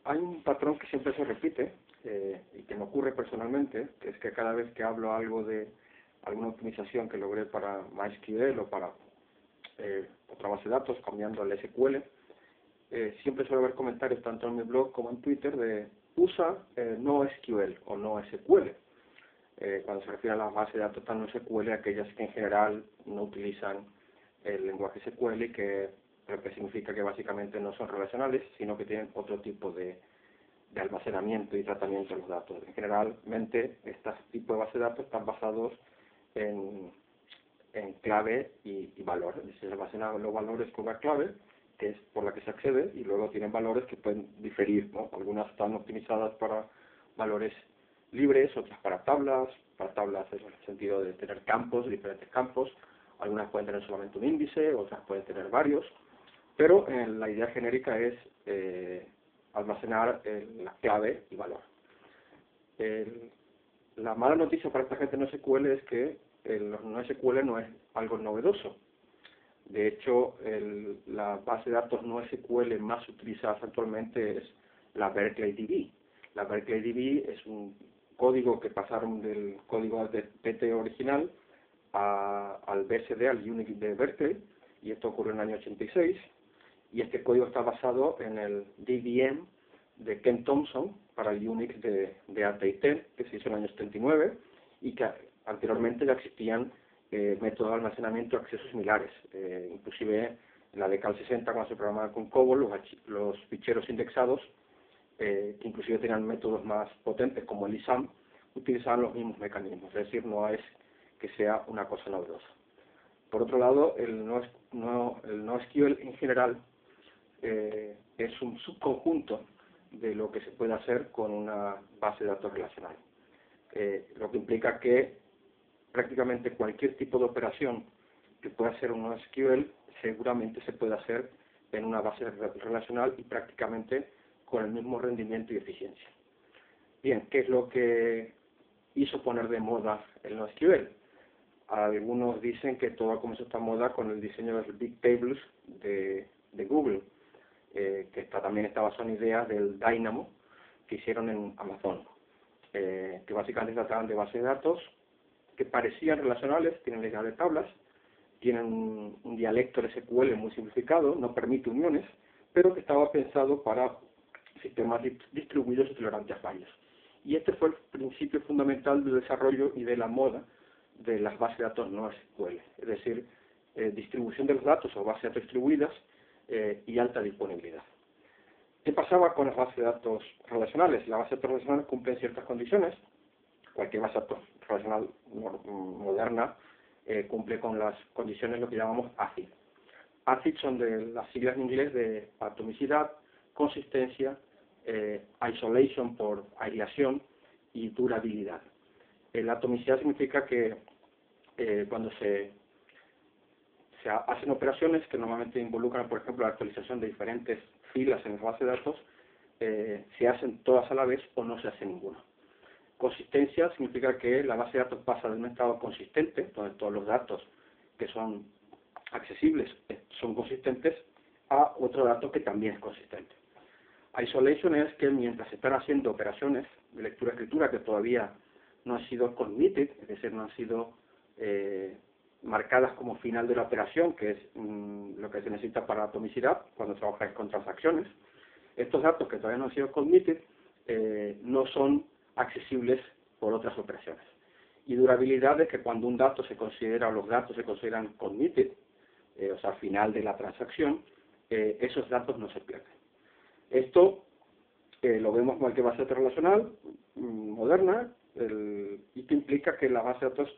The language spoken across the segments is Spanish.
Hay un patrón que siempre se repite y que me ocurre personalmente, que es que cada vez que hablo algo de alguna optimización que logré para MySQL o para otra base de datos, cambiando al SQL, siempre suele haber comentarios tanto en mi blog como en Twitter de usa no SQL o no SQL, cuando se refiere a las bases de datos tan no SQL, aquellas que en general no utilizan el lenguaje SQL y que lo que significa que básicamente no son relacionales, sino que tienen otro tipo de almacenamiento y tratamiento de los datos. Generalmente, estos tipos de bases de datos están basados en clave y valor. Se almacenan los valores con la clave, que es por la que se accede, y luego tienen valores que pueden diferir, ¿no? Algunas están optimizadas para valores libres, otras para tablas en el sentido de tener campos, diferentes campos. Algunas pueden tener solamente un índice, otras pueden tener varios, pero la idea genérica es almacenar la clave y valor. La mala noticia para esta gente no SQL es que los no SQL no es algo novedoso. De hecho, la base de datos no SQL más utilizada actualmente es la Berkeley DB. La Berkeley DB es un código que pasaron del código de PT original al BSD, al Unix de Berkeley, y esto ocurrió en el año 86, y este código está basado en el DBM de Ken Thompson para el Unix de AT&T, que se hizo en el año 79, y que anteriormente ya existían métodos de almacenamiento de accesos similares. Inclusive en la década del 60, cuando se programaba con COBOL, los ficheros indexados, que inclusive tenían métodos más potentes como el ISAM, utilizaban los mismos mecanismos, es decir, no es que sea una cosa novedosa. Por otro lado, el NoSQL en general es un subconjunto de lo que se puede hacer con una base de datos relacional, lo que implica que prácticamente cualquier tipo de operación que pueda hacer un NoSQL seguramente se puede hacer en una base relacional y prácticamente con el mismo rendimiento y eficiencia. Bien, ¿qué es lo que hizo poner de moda el NoSQL? Algunos dicen que todo comenzó esta moda con el diseño de los Big Tables de Google, que también está basado en ideas del Dynamo que hicieron en Amazon, que básicamente trataban de bases de datos que parecían relacionales, tienen la idea de tablas, tienen un dialecto de SQL muy simplificado, no permite uniones, pero que estaba pensado para sistemas distribuidos y tolerantes a fallos. Y este fue el principio fundamental del desarrollo y de la moda de las bases de datos no SQL, es decir, distribución de los datos o bases de datos distribuidas y alta disponibilidad. ¿Qué pasaba con las bases de datos relacionales? Las bases de datos relacionales cumplen ciertas condiciones. Cualquier base de datos relacional moderna cumple con las condiciones lo que llamamos ACID. ACID son de las siglas en inglés de atomicidad, consistencia, isolation por aislación y durabilidad. La atomicidad significa que cuando se hacen operaciones que normalmente involucran, por ejemplo, la actualización de diferentes filas en la base de datos, se hacen todas a la vez o no se hace ninguna. Consistencia significa que la base de datos pasa de un estado consistente, donde todos los datos que son accesibles son consistentes, a otro dato que también es consistente. Isolation es que mientras se están haciendo operaciones de lectura-escritura que todavía no han sido committed, es decir, no han sido marcadas como final de la operación, que es lo que se necesita para la atomicidad cuando trabajáis con transacciones, estos datos que todavía no han sido committed no son accesibles por otras operaciones. Y durabilidad es que cuando un dato se considera, o los datos se consideran committed, o sea, final de la transacción, esos datos no se pierden. Esto lo vemos con cualquier base de datos relacional moderna, y que implica que la base de datos,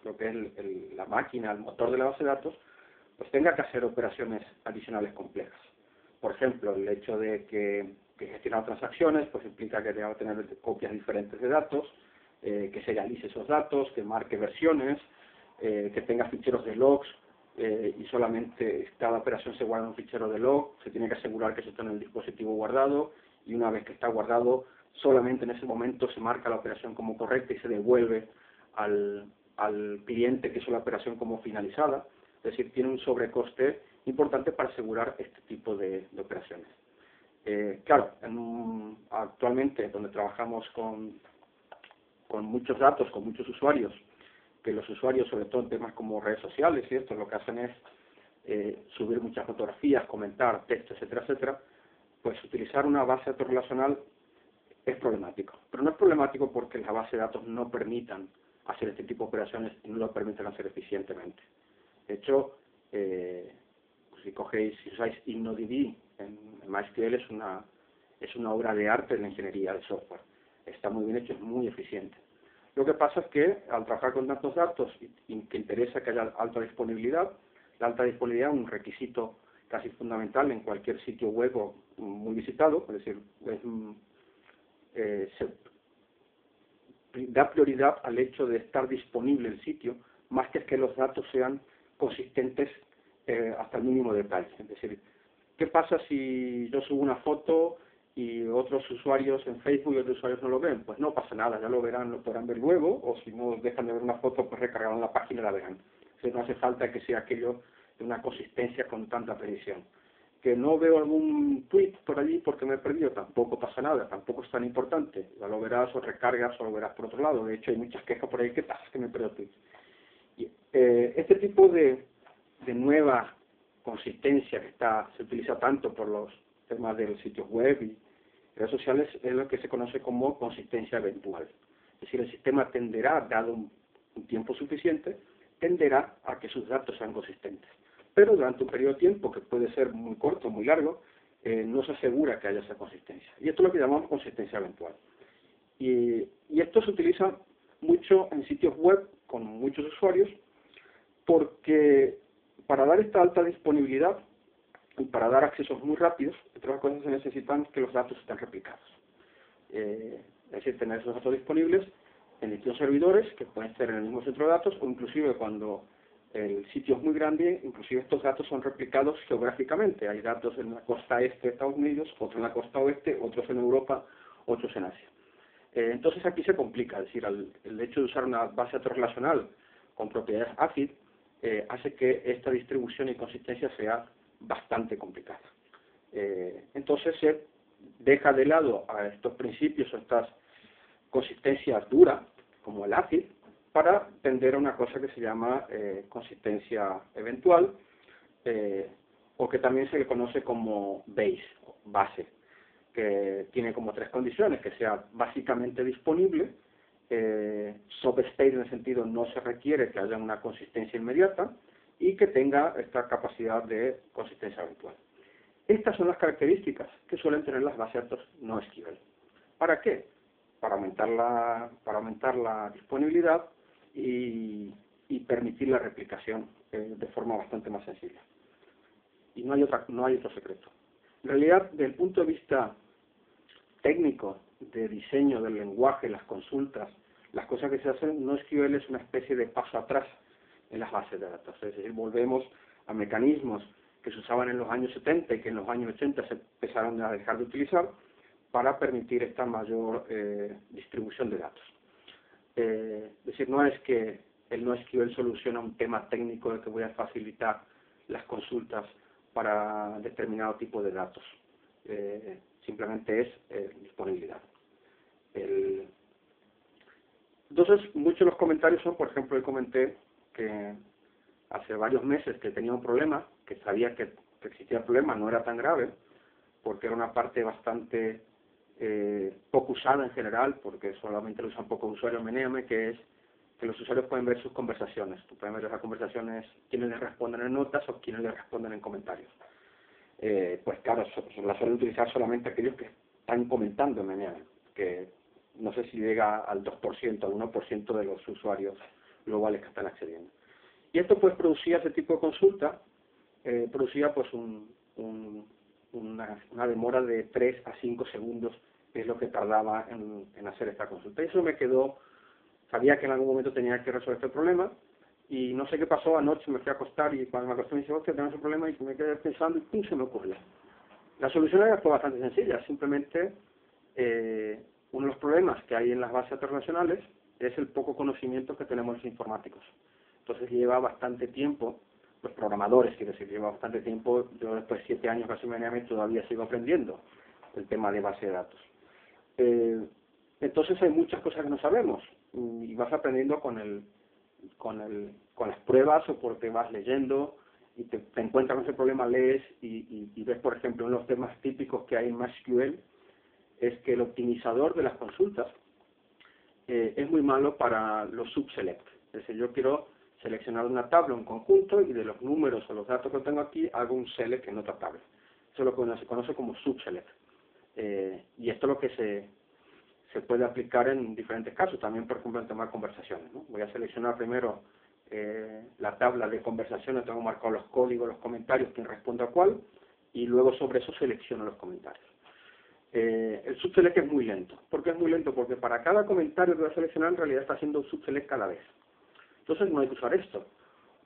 lo que es la máquina, el motor de la base de datos, pues tenga que hacer operaciones adicionales complejas. Por ejemplo, el hecho de que gestionar transacciones, pues implica que tenga que tener copias diferentes de datos, que serialice esos datos, que marque versiones, que tenga ficheros de logs, y solamente cada operación se guarda en un fichero de log, se tiene que asegurar que eso está en el dispositivo guardado, y una vez que está guardado, solamente en ese momento se marca la operación como correcta y se devuelve al cliente que hizo la operación como finalizada. Es decir, tiene un sobrecoste importante para asegurar este tipo de operaciones. Claro, actualmente donde trabajamos con muchos datos, con muchos usuarios, que los usuarios, sobre todo en temas como redes sociales y esto, lo que hacen es subir muchas fotografías, comentar, texto, etcétera, etcétera, pues utilizar una base de datos relacional es problemático. Pero no es problemático porque las bases de datos no permitan hacer este tipo de operaciones y no lo permiten hacer eficientemente. De hecho, si usáis InnoDB en MySQL es una obra de arte de la ingeniería de software. Está muy bien hecho, es muy eficiente. Lo que pasa es que al trabajar con tantos datos y que interesa que haya alta disponibilidad, la alta disponibilidad es un requisito casi fundamental en cualquier sitio web muy visitado, es decir, se da prioridad al hecho de estar disponible el sitio, más que los datos sean consistentes hasta el mínimo detalle. Es decir, ¿qué pasa si yo subo una foto y otros usuarios en Facebook y otros usuarios no lo ven? Pues no pasa nada, ya lo verán, lo podrán ver luego, o si no dejan de ver una foto, pues recargarán la página y la verán. O sea, no hace falta que sea aquello de una consistencia con tanta precisión. Que no veo algún tweet por allí porque me he perdido, tampoco pasa nada, tampoco es tan importante. Ya lo verás o recargas o lo verás por otro lado. De hecho, hay muchas quejas por ahí, ¿qué pasa? Que me pierdo tweets. Y, este tipo de nueva consistencia que se utiliza tanto por los temas de los sitios web y redes sociales es lo que se conoce como consistencia eventual. Es decir, el sistema tenderá, dado un tiempo suficiente, tenderá a que sus datos sean consistentes. Pero durante un periodo de tiempo, que puede ser muy corto o muy largo, no se asegura que haya esa consistencia. Y esto es lo que llamamos consistencia eventual. Y esto se utiliza mucho en sitios web con muchos usuarios, porque para dar esta alta disponibilidad y para dar accesos muy rápidos, entre otras cosas se necesitan que los datos estén replicados. Es decir, tener esos datos disponibles en distintos servidores que pueden estar en el mismo centro de datos o inclusive cuando el sitio es muy grande, inclusive estos datos son replicados geográficamente. Hay datos en la costa este de Estados Unidos, otros en la costa oeste, otros en Europa, otros en Asia. Entonces aquí se complica, es decir, el hecho de usar una base de datos relacional con propiedades ACID hace que esta distribución y consistencia sea bastante complicada. Entonces se deja de lado a estos principios o estas consistencias duras, como el ACID, para tender a una cosa que se llama consistencia eventual, o que también se le conoce como base, que tiene como tres condiciones: que sea básicamente disponible, sub-state en el sentido no se requiere que haya una consistencia inmediata, y que tenga esta capacidad de consistencia eventual. Estas son las características que suelen tener las bases de datos NoSQL. ¿Para qué? Para aumentar la disponibilidad y permitir la replicación de forma bastante más sencilla. Y no hay otro secreto. En realidad, desde el punto de vista técnico, de diseño del lenguaje, las consultas, las cosas que se hacen, NoSQL es una especie de paso atrás en las bases de datos. Es decir, volvemos a mecanismos que se usaban en los años 70 y que en los años 80 se empezaron a dejar de utilizar para permitir esta mayor distribución de datos. Es decir, no es que el NoSQL soluciona un tema técnico de que voy a facilitar las consultas para determinado tipo de datos. Simplemente es disponibilidad. Entonces, muchos de los comentarios son, por ejemplo, yo comenté que hace varios meses que tenía un problema, que sabía que existía el problema, no era tan grave, porque era una parte bastante poco usada en general, porque solamente lo usan pocos usuarios en NeoMe, que es que los usuarios pueden ver sus conversaciones. Tú puedes ver las conversaciones, quienes les responden en notas o quienes les responden en comentarios. Pues claro, las suelen utilizar solamente aquellos que están comentando en NeoMe, que no sé si llega al 2%, al 1% de los usuarios globales que están accediendo. Y esto pues producía ese tipo de consulta, producía pues una demora de 3 a 5 segundos, que es lo que tardaba en hacer esta consulta. Y eso me quedó, sabía que en algún momento tenía que resolver este problema, y no sé qué pasó, anoche me fui a acostar y cuando me acosté me dije, hostia, tengo ese problema, y me quedé pensando y ¡pum! Se me ocurrió. La solución fue bastante sencilla, simplemente uno de los problemas que hay en las bases relacionales es el poco conocimiento que tenemos los informáticos. Entonces lleva bastante tiempo, los programadores, quiero decir, lleva bastante tiempo, yo después de 7 años casi me todavía sigo aprendiendo el tema de base de datos. Entonces hay muchas cosas que no sabemos y vas aprendiendo con las pruebas o porque vas leyendo y te encuentras con ese problema, lees y ves, por ejemplo, uno de los temas típicos que hay en MySQL es que el optimizador de las consultas es muy malo para los subselect. Es decir, yo quiero seleccionar una tabla, un conjunto, y de los números o los datos que tengo aquí, hago un select en otra tabla. Eso es lo que se conoce como subselect. Y esto es lo que se puede aplicar en diferentes casos, también por ejemplo en tema de conversaciones, ¿no? Voy a seleccionar primero la tabla de conversaciones, tengo marcados los códigos, los comentarios, quién responde a cuál, y luego sobre eso selecciono los comentarios. El subselect es muy lento. ¿Por qué es muy lento? Porque para cada comentario que voy a seleccionar en realidad está haciendo un subselect cada vez. Entonces no hay que usar esto.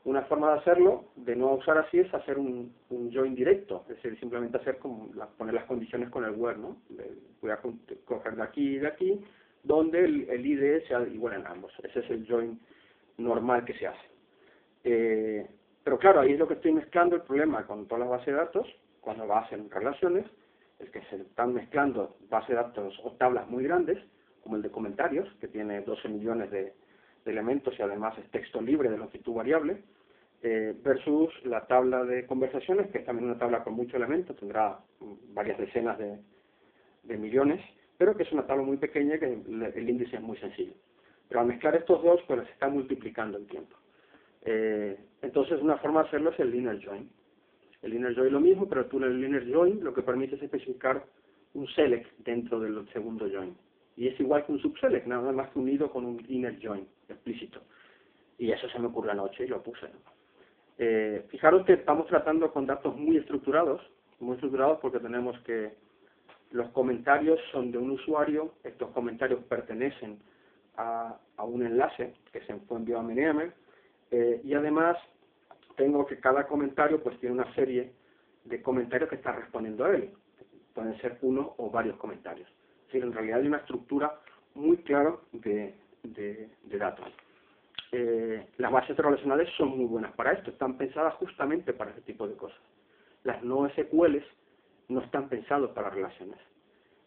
Una forma de hacerlo, de no usar así, es hacer un join directo, es decir, simplemente hacer como poner las condiciones con el where, ¿no? Voy a coger de aquí y de aquí, donde el ID sea igual en ambos. Ese es el join normal que se hace. Pero claro, ahí es lo que estoy mezclando el problema con todas las bases de datos, cuando vas en relaciones, es que se están mezclando bases de datos o tablas muy grandes, como el de comentarios, que tiene 12 millones de elementos y además es texto libre de longitud variable, versus la tabla de conversaciones, que es también una tabla con muchos elementos, tendrá varias decenas de millones, pero que es una tabla muy pequeña que el índice es muy sencillo. Pero al mezclar estos dos, pues se está multiplicando el tiempo. Entonces una forma de hacerlo es el linear join. El inner join es lo mismo, pero tú en el inner join lo que permite es especificar un select dentro del segundo join. Y es igual que un subselect, nada más que unido con un inner join explícito. Y eso se me ocurrió anoche y lo puse. Fijaros que estamos tratando con datos muy estructurados porque tenemos que los comentarios son de un usuario, estos comentarios pertenecen a un enlace que se fue enviado a mi email, y además tengo que cada comentario pues tiene una serie de comentarios que está respondiendo a él. Pueden ser uno o varios comentarios. Es decir, en realidad hay una estructura muy clara de datos. Las bases relacionales son muy buenas para esto, están pensadas justamente para este tipo de cosas. Las no SQLs no están pensadas para relaciones.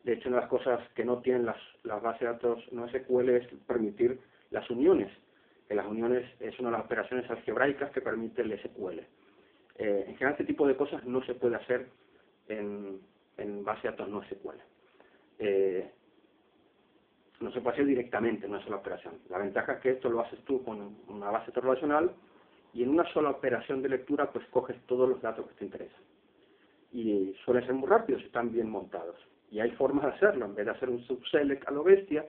De hecho, una de las cosas que no tienen las bases de datos no SQL es permitir las uniones. Que las uniones es una de las operaciones algebraicas que permite el SQL. En general, este tipo de cosas no se puede hacer en base de datos no SQL. No se puede hacer directamente en una sola operación. La ventaja es que esto lo haces tú con una base de datos relacional y en una sola operación de lectura pues coges todos los datos que te interesan. Y suelen ser muy rápidos y están bien montados. Y hay formas de hacerlo. En vez de hacer un subselect a lo bestia,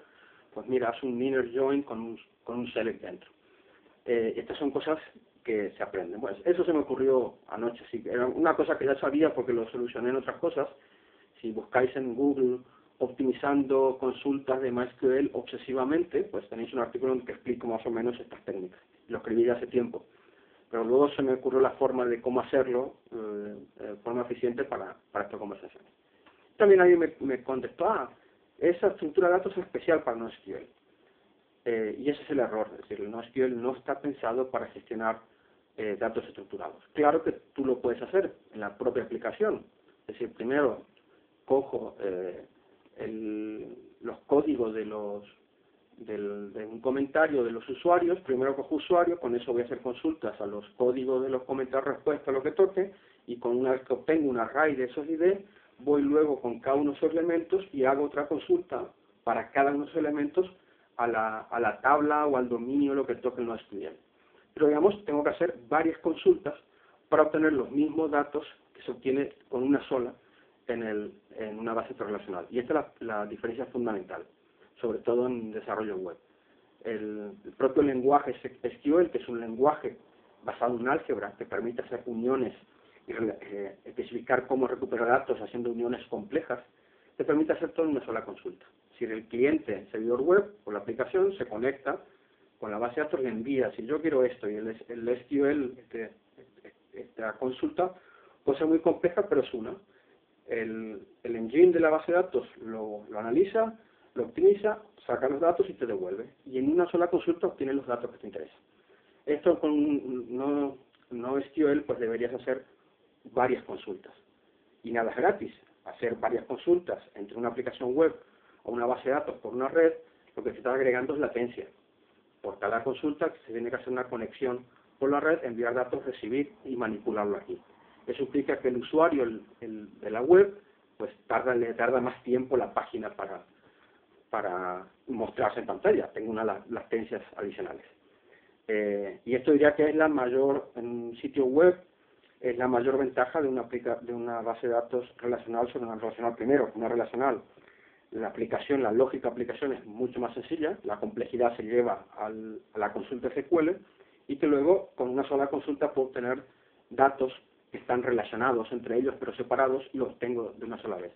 pues mira, haz un inner join con un select dentro. Estas son cosas que se aprenden. Bueno, eso se me ocurrió anoche. Sí, era una cosa que ya sabía porque lo solucioné en otras cosas. Si buscáis en Google optimizando consultas de MySQL obsesivamente, pues tenéis un artículo en que explico más o menos estas técnicas. Lo escribí hace tiempo. Pero luego se me ocurrió la forma de cómo hacerlo de forma eficiente para esta conversación. También alguien me contestó, esa estructura de datos es especial para NoSQL. Y ese es el error, es decir, el NoSQL no está pensado para gestionar datos estructurados. Claro que tú lo puedes hacer en la propia aplicación. Es decir, primero cojo los códigos de un comentario de los usuarios, primero cojo usuario, con eso voy a hacer consultas a los códigos de los comentarios respuesta a lo que toque, y con una vez que obtengo un array de esos ID, voy luego con cada uno de esos elementos y hago otra consulta para cada uno de esos elementos a la tabla o al dominio, lo que toque el NoSQL. Pero digamos, tengo que hacer varias consultas para obtener los mismos datos que se obtiene con una sola en una base relacional. Y esta es la diferencia fundamental, sobre todo en desarrollo web. El propio lenguaje SQL, que es un lenguaje basado en álgebra, que permite hacer uniones y especificar cómo recuperar datos haciendo uniones complejas, te permite hacer todo en una sola consulta. Si el cliente, servidor web o la aplicación se conecta con la base de datos, le envía, si yo quiero esto, y el SQL, esta consulta puede ser muy compleja, pero es una. El engine de la base de datos lo analiza, lo optimiza, saca los datos y te devuelve. Y en una sola consulta obtienes los datos que te interesan. Esto con no SQL, pues deberías hacer varias consultas. Y nada es gratis. hacer varias consultas entre una aplicación web o una base de datos por una red, lo que se está agregando es latencia. Por cada consulta se tiene que hacer una conexión por la red, enviar datos, recibir y manipularlo aquí. Eso implica que el usuario de la web pues le tarda más tiempo la página para mostrarse en pantalla, tengo unas latencias adicionales. Y esto diría que es la mayor, en un sitio web, es la mayor ventaja de una base de datos relacional sobre una relacional. Primero, una relacional, la aplicación, la lógica aplicación es mucho más sencilla, la complejidad se lleva a la consulta SQL, y que luego con una sola consulta puedo obtener datos que están relacionados entre ellos pero separados y los tengo de una sola vez.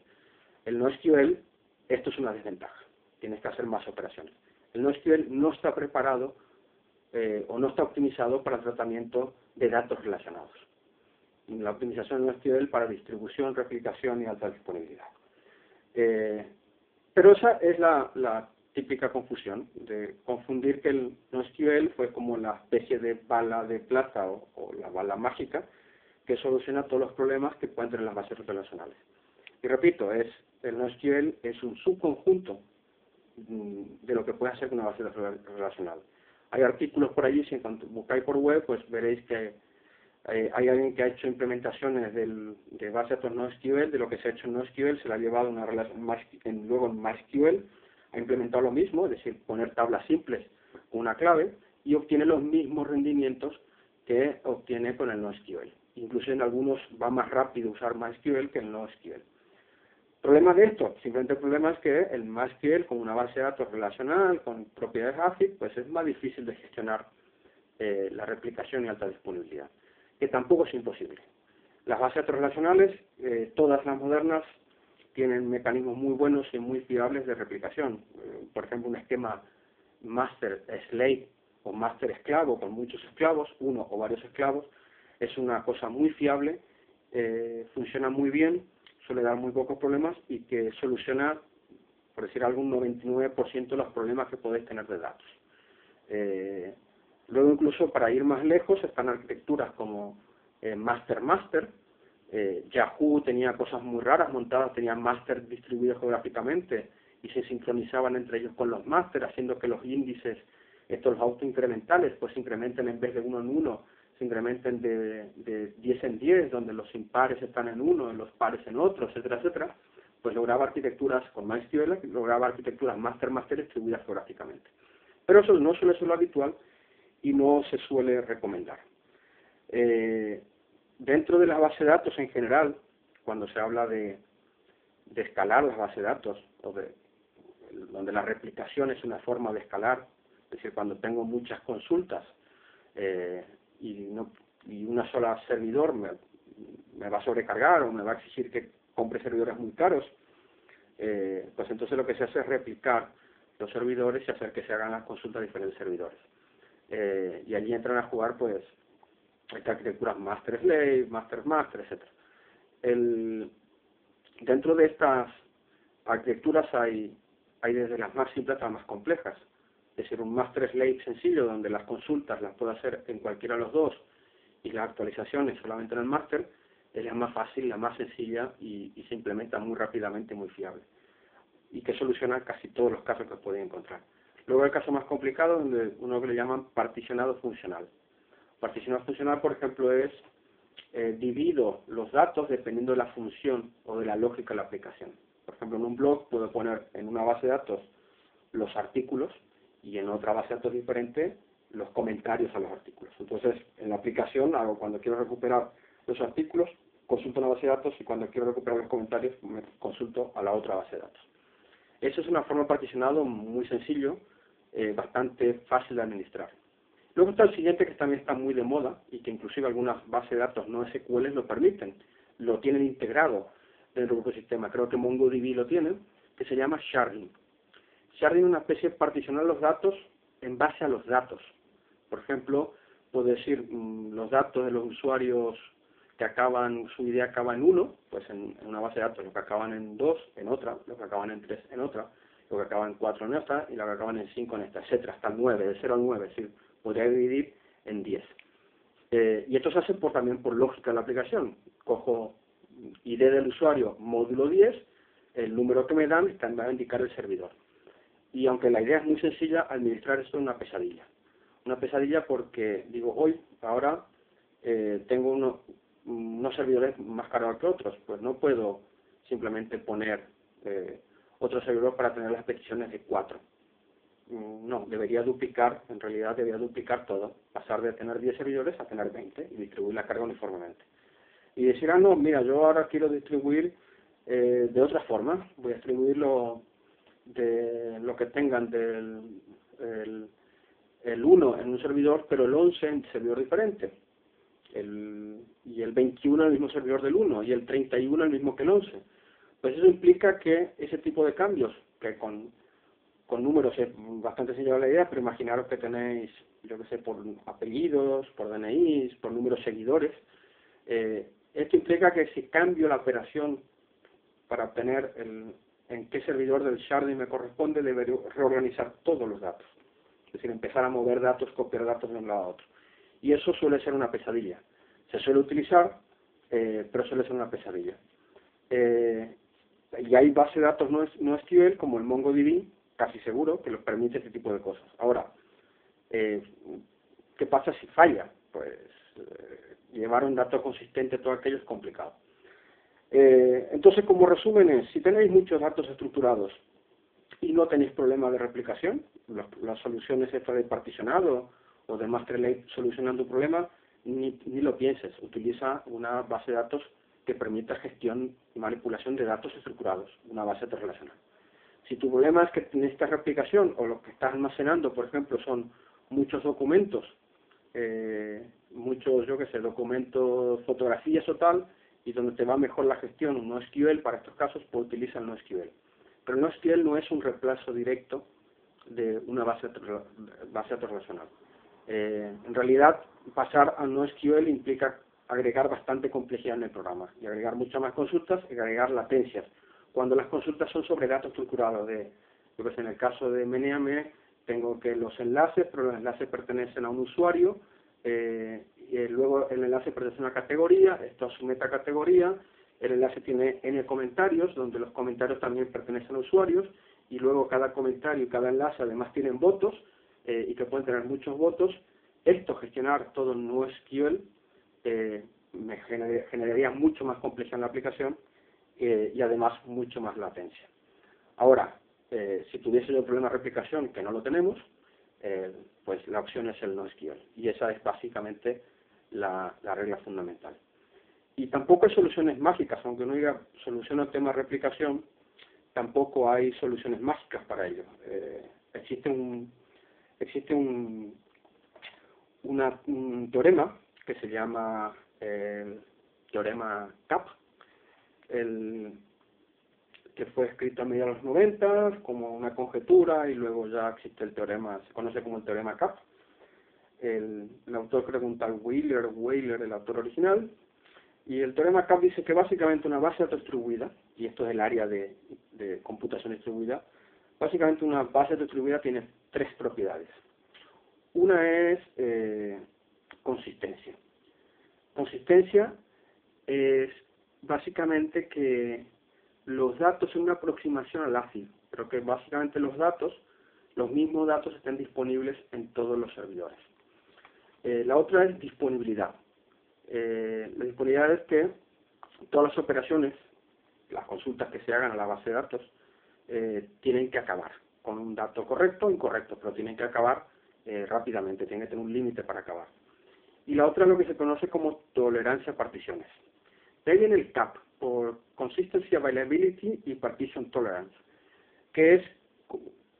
El NoSQL, esto es una desventaja, tienes que hacer más operaciones. El NoSQL no está preparado o no está optimizado para el tratamiento de datos relacionados. La optimización de NoSQL para distribución, replicación y alta disponibilidad. Pero esa es la típica confusión, de confundir que el NoSQL fue como la especie de bala de plata o la bala mágica que soluciona todos los problemas que pueden tener las bases relacionales. Y repito, el NoSQL es un subconjunto de lo que puede hacer una base relacional. Hay artículos por allí, si buscáis por web, pues veréis que hay alguien que ha hecho implementaciones de base de datos NoSQL, de lo que se ha hecho en NoSQL, se la ha llevado a una relación luego en MySQL, ha implementado lo mismo, es decir, poner tablas simples con una clave, y obtiene los mismos rendimientos que obtiene con el NoSQL. Incluso en algunos va más rápido usar MySQL que el NoSQL. ¿Problema de esto? Simplemente el problema es que el MySQL, con una base de datos relacional, con propiedades ACID, pues es más difícil de gestionar la replicación y alta disponibilidad, que tampoco es imposible. Las bases de datos relacionales, todas las modernas, tienen mecanismos muy buenos y muy fiables de replicación. Por ejemplo, un esquema master slave o master esclavo con muchos esclavos, uno o varios esclavos, es una cosa muy fiable, funciona muy bien, suele dar muy pocos problemas y que soluciona, por decir algo, un 99% de los problemas que podéis tener de datos. Luego, incluso para ir más lejos, están arquitecturas como master-master. Yahoo tenía cosas muy raras montadas, tenía master distribuidos geográficamente y se sincronizaban entre ellos con los master, haciendo que los índices, estos autoincrementales, pues se incrementen en vez de 1 en 1, se incrementen de 10 en 10, donde los impares están en uno, los pares en otro, etcétera, etcétera. Pues lograba arquitecturas con MySQL, lograba arquitecturas master-master distribuidas geográficamente. Pero eso no suele ser lo habitual y no se suele recomendar. Dentro de la base de datos en general, cuando se habla de escalar las bases de datos, donde la replicación es una forma de escalar, es decir, cuando tengo muchas consultas y una sola servidor me va a sobrecargar o me va a exigir que compre servidores muy caros, pues entonces lo que se hace es replicar los servidores y hacer que se hagan las consultas a diferentes servidores. Y allí entran a jugar pues estas arquitecturas master-slave, master-master, etc. Dentro de estas arquitecturas hay desde las más simples hasta las más complejas. Es decir, un master-slave sencillo donde las consultas las puedo hacer en cualquiera de los dos y las actualizaciones solamente en el master, es la más fácil, la más sencilla y se implementa muy rápidamente y muy fiable. Y que soluciona casi todos los casos que pueden encontrar. Luego el caso más complicado, donde uno que le llaman particionado funcional. Particionado funcional, por ejemplo, es divido los datos dependiendo de la función o de la lógica de la aplicación. Por ejemplo, en un blog puedo poner en una base de datos los artículos y en otra base de datos diferente los comentarios a los artículos. Entonces, en la aplicación, cuando quiero recuperar los artículos, consulto una base de datos y cuando quiero recuperar los comentarios, me consulto a la otra base de datos. Eso es una forma de particionado muy sencillo, bastante fácil de administrar. Luego está el siguiente que también está muy de moda y que inclusive algunas bases de datos no SQL lo permiten, lo tienen integrado dentro del ecosistema. Creo que MongoDB lo tiene, que se llama sharding. Sharding es una especie de particionar los datos en base a los datos. Por ejemplo, puedo decir los datos de los usuarios que su ID acaba en 1, pues en una base de datos, los que acaban en 2 en otra, los que acaban en 3 en otra, los que acaban en 4 en esta y los que acaban en 5 en esta, etcétera, hasta el 9, de 0 al 9, es decir, podría dividir en 10. Y esto se hace también por lógica de la aplicación. Cojo ID del usuario módulo 10, el número que me dan va a indicar el servidor. Y aunque la idea es muy sencilla, administrar esto es una pesadilla. Una pesadilla porque digo, ahora tengo unos servidores más cargados que otros, pues no puedo simplemente poner otro servidor para tener las peticiones de 4. No, debería duplicar, en realidad debería duplicar todo, pasar de tener 10 servidores a tener 20 y distribuir la carga uniformemente. Y decir, no, mira, yo ahora quiero distribuir de otra forma, voy a distribuirlo de lo que tengan el 1 en un servidor, pero el 11 en servidor diferente, y el 21 en el mismo servidor del 1, y el 31 el mismo que el 11. Pues eso implica que ese tipo de cambios, que con números es bastante sencilla la idea, pero imaginaros que tenéis, yo que sé, por apellidos, por DNIs, por números seguidores. Esto implica que si cambio la operación para obtener en qué servidor del sharding me corresponde, debería reorganizar todos los datos. Es decir, empezar a mover datos, copiar datos de un lado a otro. Y eso suele ser una pesadilla. Se suele utilizar, pero suele ser una pesadilla. Y hay bases de datos no SQL, como el MongoDB, casi seguro, que los permite este tipo de cosas. Ahora, ¿qué pasa si falla? Pues llevar un dato consistente, todo aquello es complicado. Entonces, como resumen es, si tenéis muchos datos estructurados y no tenéis problema de replicación, las soluciones estas de particionado o de master slave solucionando un problema, ni lo pienses, utiliza una base de datos que permita gestión y manipulación de datos estructurados, una base de datos relacional. Si tu problema es que necesitas replicación o lo que estás almacenando, por ejemplo, son muchos documentos, muchos, yo qué sé, documentos, fotografías o tal, y donde te va mejor la gestión, un NoSQL, para estos casos, pues utiliza el NoSQL. Pero el NoSQL no es un reemplazo directo de una base de datos relacional. En realidad, pasar a NoSQL implica agregar bastante complejidad en el programa, y agregar muchas más consultas y agregar latencias. Cuando las consultas son sobre datos estructurados, yo que sé, en el caso de Meneame, tengo que los enlaces, pero los enlaces pertenecen a un usuario, y luego el enlace pertenece a una categoría, esto a su metacategoría, el enlace tiene N comentarios, donde los comentarios también pertenecen a usuarios, y luego cada comentario y cada enlace además tienen votos, y que pueden tener muchos votos. Esto, gestionar todo en NoSQL, me generaría mucho más complejidad en la aplicación, y además mucho más latencia. Ahora, si tuviese yo el problema de replicación, que no lo tenemos, pues la opción es el NoSQL, y esa es básicamente la regla fundamental. Y tampoco hay soluciones mágicas, aunque uno diga solución al tema de replicación, tampoco hay soluciones mágicas para ello. Existe un teorema que se llama el teorema CAP, que fue escrito a mediados de los 90 como una conjetura, y luego ya existe el teorema, se conoce como el teorema CAP. El autor creo que un tal Wheeler, el autor original, y el teorema CAP dice que básicamente una base de datos distribuida, y esto es el área de computación distribuida, básicamente una base de datos distribuida tiene 3 propiedades. Una es consistencia. Consistencia es básicamente que los datos son una aproximación al ACID, pero que básicamente los mismos datos estén disponibles en todos los servidores. La otra es disponibilidad. La disponibilidad es que todas las operaciones, las consultas que se hagan a la base de datos, tienen que acabar con un dato correcto o incorrecto, pero tienen que acabar rápidamente, tienen que tener un límite para acabar. Y la otra es lo que se conoce como tolerancia a particiones. De ahí viene el CAP, por Consistency, Availability y Partition Tolerance, que es,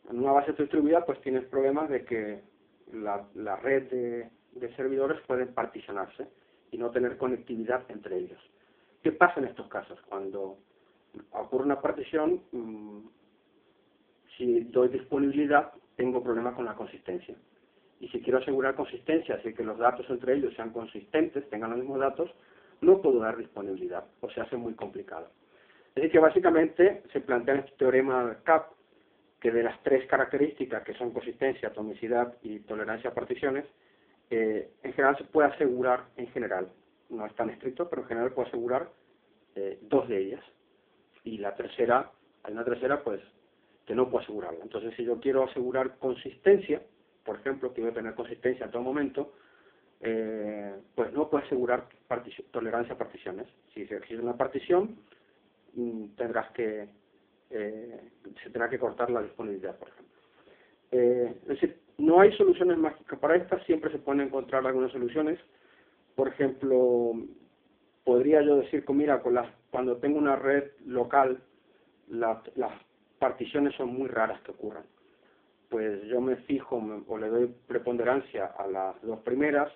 en una base distribuida, pues tienes problemas de que la red de servidores pueden particionarse y no tener conectividad entre ellos. ¿Qué pasa en estos casos? Cuando ocurre una partición, si doy disponibilidad, tengo problemas con la consistencia. Y si quiero asegurar consistencia, así que los datos entre ellos sean consistentes, tengan los mismos datos, no puedo dar disponibilidad, o se hace muy complicado. Es decir, que básicamente se plantea en este teorema CAP que de las 3 características, que son consistencia, atomicidad y tolerancia a particiones, en general se puede asegurar, no es tan estricto, pero en general puede asegurar dos de ellas. Y la tercera, hay una tercera, pues, que no puedo asegurarla. Entonces, si yo quiero asegurar consistencia, por ejemplo, quiero tener consistencia en todo momento, pues no puedo asegurar tolerancia a particiones. Si se exige una partición, tendrás que se tendrá que cortar la disponibilidad, por ejemplo. Es decir, no hay soluciones mágicas para estas, siempre se pueden encontrar algunas soluciones. Por ejemplo, podría yo decir que, mira, cuando tengo una red local, las particiones son muy raras que ocurran. Pues yo me fijo o le doy preponderancia a las dos primeras,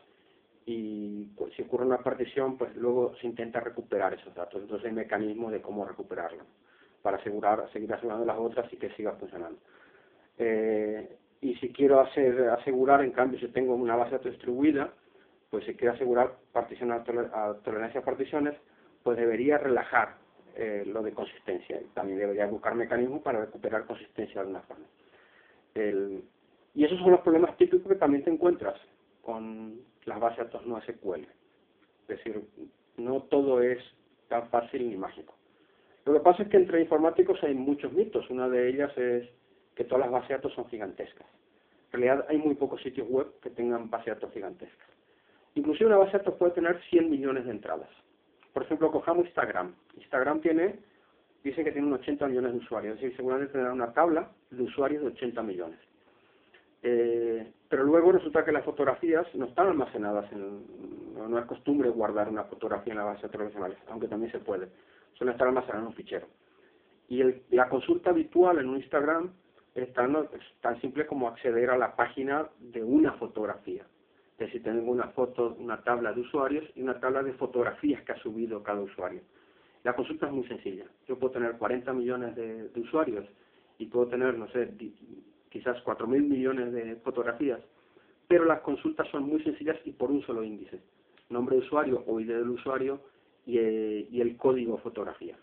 y pues, si ocurre una partición, pues luego se intenta recuperar esos datos. Entonces hay mecanismos de cómo recuperarlo, para seguir asegurando las otras y que siga funcionando. Y si quiero asegurar, en cambio, si tengo una base de datos distribuida, pues si quiero asegurar partición a tolerancia a particiones, pues debería relajar lo de consistencia. También debería buscar mecanismos para recuperar consistencia de alguna forma. Y esos son los problemas típicos que también te encuentras con las bases de datos no SQL. Es decir, no todo es tan fácil ni mágico. Lo que pasa es que entre informáticos hay muchos mitos. Una de ellas es que todas las bases de datos son gigantescas. En realidad hay muy pocos sitios web que tengan bases de datos gigantescas. Inclusive una base de datos puede tener 100 millones de entradas. Por ejemplo, cojamos Instagram. Instagram dice que tiene 80 millones de usuarios. Es decir, seguramente tendrá una tabla de usuarios de 80 millones. Pero luego resulta que las fotografías no están almacenadas, no es costumbre guardar una fotografía en la base de datos relacionales, aunque también se puede. Suelen estar almacenadas en un fichero. Y la consulta habitual en un Instagram es tan simple como acceder a la página de una fotografía. Es decir, tengo una tabla de usuarios y una tabla de fotografías que ha subido cada usuario. La consulta es muy sencilla. Yo puedo tener 40 millones de usuarios y puedo tener, no sé, quizás 4.000 millones de fotografías, pero las consultas son muy sencillas y por un solo índice. Nombre de usuario o ID del usuario y el código fotografía.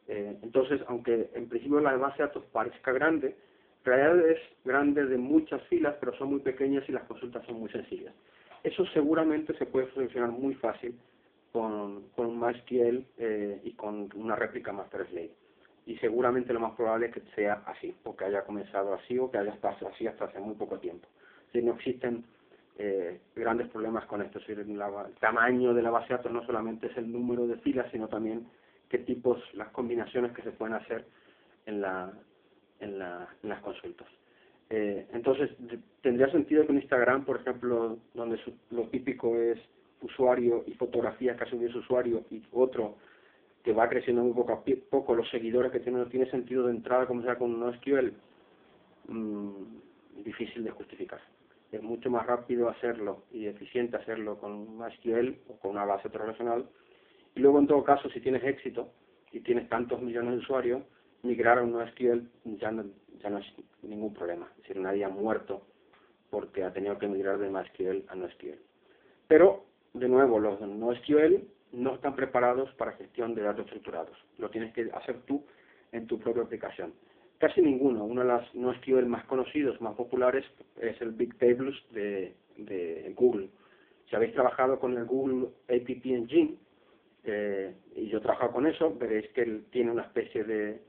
Entonces, aunque en principio la base de datos parezca grande, en realidad es grande de muchas filas, pero son muy pequeñas y las consultas son muy sencillas. Eso seguramente se puede solucionar muy fácil con MySQL y con una réplica MasterSlave. Y seguramente lo más probable es que sea así, o que haya comenzado así, o que haya estado así hasta hace muy poco tiempo. Si no existen grandes problemas con esto. Es decir, el tamaño de la base de datos no solamente es el número de filas, sino también qué tipos, las combinaciones que se pueden hacer en las consultas. Entonces, tendría sentido que en Instagram, por ejemplo, donde lo típico es usuario y fotografías que ha subido su usuario, y otro que va creciendo muy poco a poco los seguidores que tiene, no tiene sentido de entrada como sea con NoSQL, difícil de justificar. Es mucho más rápido hacerlo y eficiente hacerlo con MySQL o con una base de datos relacional. Y luego, en todo caso, si tienes éxito y tienes tantos millones de usuarios, migrar a un NoSQL ya no es ningún problema. Es decir, nadie ha muerto porque ha tenido que migrar de MySQL a NoSQL. Pero, de nuevo, los NoSQL no están preparados para gestión de datos estructurados. Lo tienes que hacer tú en tu propia aplicación. Casi ninguno. Uno de los NoSQL más conocidos, más populares, es el Bigtables de Google. Si habéis trabajado con el Google App Engine, y yo he trabajado con eso, veréis que él tiene una especie de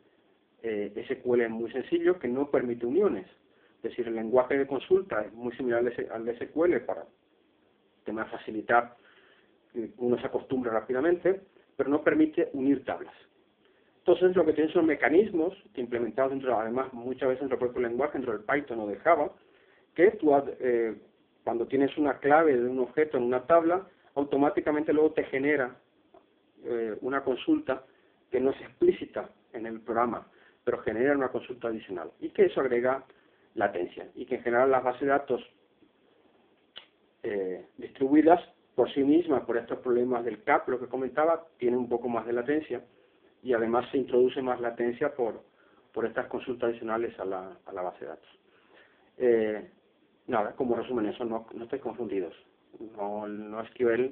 SQL muy sencillo que no permite uniones. Es decir, el lenguaje de consulta es muy similar al de SQL para facilitar que uno se acostumbre rápidamente, pero no permite unir tablas. Entonces, lo que tiene son mecanismos implementados además, muchas veces dentro del propio lenguaje, dentro del Python o de Java, que tú, cuando tienes una clave de un objeto en una tabla, automáticamente luego te genera una consulta que no es explícita en el programa, pero genera una consulta adicional, y que eso agrega latencia, y que en general las bases de datos distribuidas por sí mismas, por estos problemas del CAP, lo que comentaba, tienen un poco más de latencia, y además se introduce más latencia por estas consultas adicionales a la base de datos. Nada, como resumen eso, no estéis confundidos. NoSQL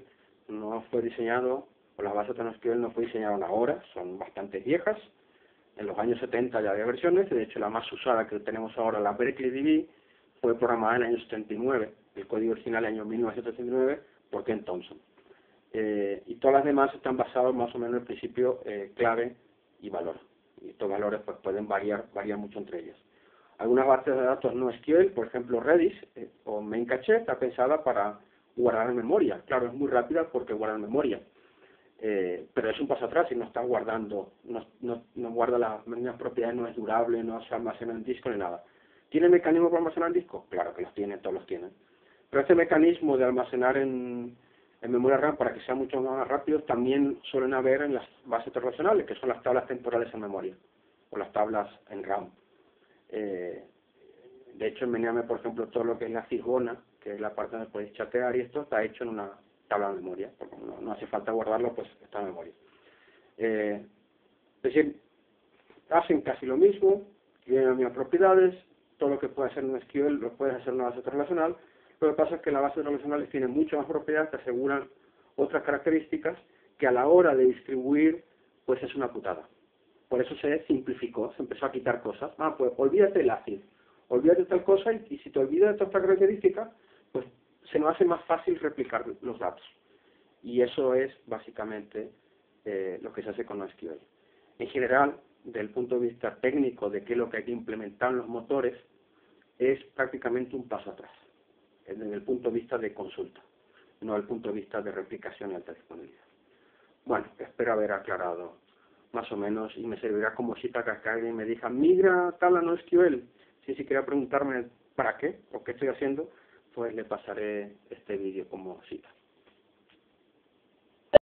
no fue diseñado, o las bases de NoSQL no fue diseñadas ahora, son bastante viejas. En los años 70 ya había versiones, de hecho la más usada que tenemos ahora, la BerkeleyDB, fue programada en el año 79, el código original en el año 1979 por Ken Thompson. y todas las demás están basadas más o menos en el principio clave y valor. Y estos valores pues pueden variar mucho entre ellas. Algunas bases de datos no SQL, por ejemplo Redis o Memcache, está pensada para guardar en memoria. Claro, es muy rápida porque guarda en memoria. Pero es un paso atrás y no está guardando, no guarda las mismas propiedades, no es durable, no se almacena en disco ni nada. ¿Tiene mecanismo para almacenar en disco? Claro que los tiene, todos los tienen. Pero este mecanismo de almacenar en memoria RAM para que sea mucho más rápido también suelen haber en las bases relacionales, que son las tablas temporales en memoria, o las tablas en RAM. De hecho, en Meneame, por ejemplo, todo lo que es la Cisgona, que es la parte donde podéis chatear y esto, está hecho en una tabla de memoria, porque no hace falta guardarlo, pues está en memoria. Es decir, hacen casi lo mismo, tienen las mismas propiedades, todo lo que puede hacer un SQL lo puedes hacer en una base relacional. Lo que pasa es que las bases relacionales tienen muchas más propiedades, te aseguran otras características que a la hora de distribuir, pues es una putada. Por eso se simplificó, se empezó a quitar cosas. Pues olvídate del ACID, olvídate de tal cosa y si te olvidas de toda esta característica, pues se nos hace más fácil replicar los datos. Y eso es básicamente lo que se hace con NoSQL. En general, desde el punto de vista técnico de qué es lo que hay que implementar en los motores, es prácticamente un paso atrás, desde el punto de vista de consulta, no desde el punto de vista de replicación y alta disponibilidad. Bueno, espero haber aclarado más o menos y me servirá como cita que alguien me diga, migra tal a NoSQL. Si quiera preguntarme para qué o qué estoy haciendo, pues le pasaré este vídeo como cita.